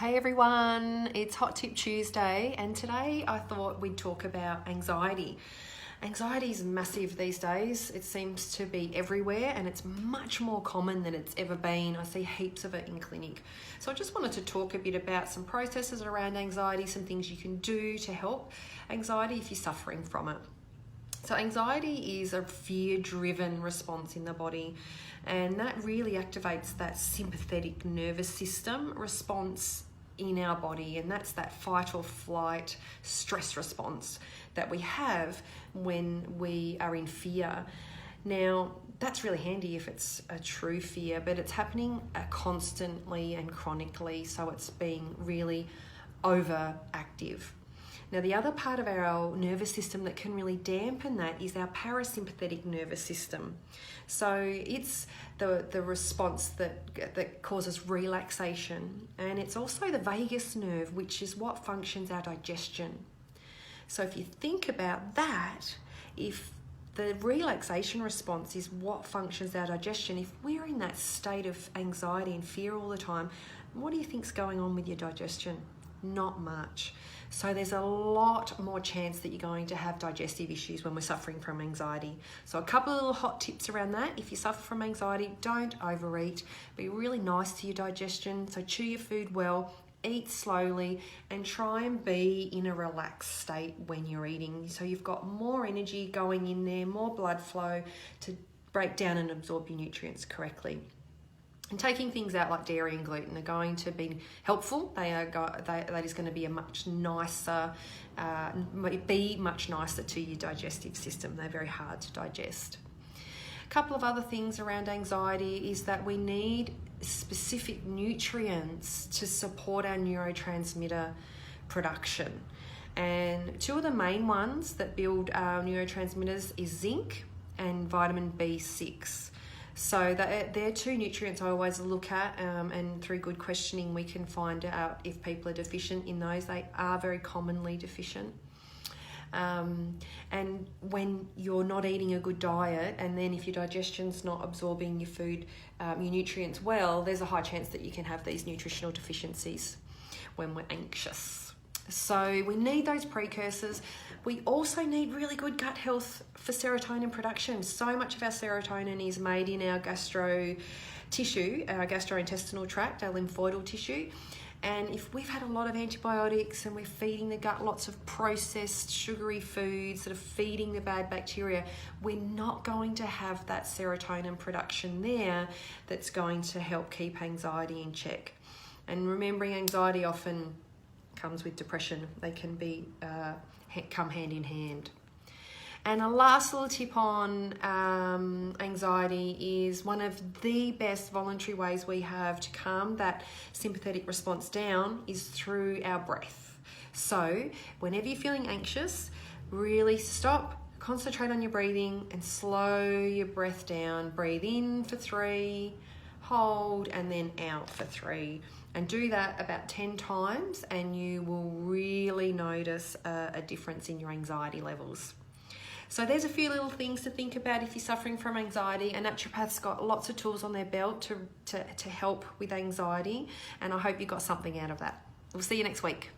Hey everyone, it's Hot Tip Tuesday, and today I thought we'd talk about anxiety. Anxiety is massive these days. It seems to be everywhere and it's much more common than it's ever been. I see heaps of it in clinic. So I just wanted to talk a bit about some processes around anxiety, some things you can do to help anxiety if you're suffering from it. So anxiety is a fear-driven response in the body, and that really activates that sympathetic nervous system response in our body, and that's that fight or flight stress response that we have when we are in fear. Now, that's really handy if it's a true fear, but it's happening constantly and chronically, so it's being really overactive. Now, the other part of our nervous system that can really dampen that is our parasympathetic nervous system. So it's the response that causes relaxation, and it's also the vagus nerve, which is what functions our digestion. So if you think about that, if the relaxation response is what functions our digestion, if we're in that state of anxiety and fear all the time, what do you think's going on with your digestion? Not much. So there's a lot more chance that you're going to have digestive issues when we're suffering from anxiety. So a couple of little hot tips around that. If you suffer from anxiety, don't overeat. Be really nice to your digestion. So chew your food well, eat slowly, and try and be in a relaxed state when you're eating. So you've got more energy going in there, more blood flow to break down and absorb your nutrients correctly. And taking things out like dairy and gluten are going to be helpful. That is going to be much nicer to your digestive system. They're very hard to digest. A couple of other things around anxiety is that we need specific nutrients to support our neurotransmitter production. And two of the main ones that build our neurotransmitters is zinc and vitamin B6. So they're two nutrients I always look at, and through good questioning we can find out if people are deficient in those. They are very commonly deficient. And when you're not eating a good diet, and then if your digestion's not absorbing your food, your nutrients well, there's a high chance that you can have these nutritional deficiencies when we're anxious. So we need those precursors. We also need really good gut health for serotonin production. So much of our serotonin is made in our gastro tissue, our gastrointestinal tract, our lymphoidal tissue. And if we've had a lot of antibiotics and we're feeding the gut lots of processed sugary foods that are feeding the bad bacteria, we're not going to have that serotonin production there that's going to help keep anxiety in check. And remembering anxiety often comes with depression. They can be come hand in hand. And a last little tip on anxiety is one of the best voluntary ways we have to calm that sympathetic response down is through our breath. So whenever you're feeling anxious, really stop, concentrate on your breathing and slow your breath down. Breathe in for 3, hold, and then out for 3. And do that about 10 times and you will really notice a difference in your anxiety levels. So there's a few little things to think about if you're suffering from anxiety. A naturopath's got lots of tools on their belt to help with anxiety, and I hope you got something out of that. We'll see you next week.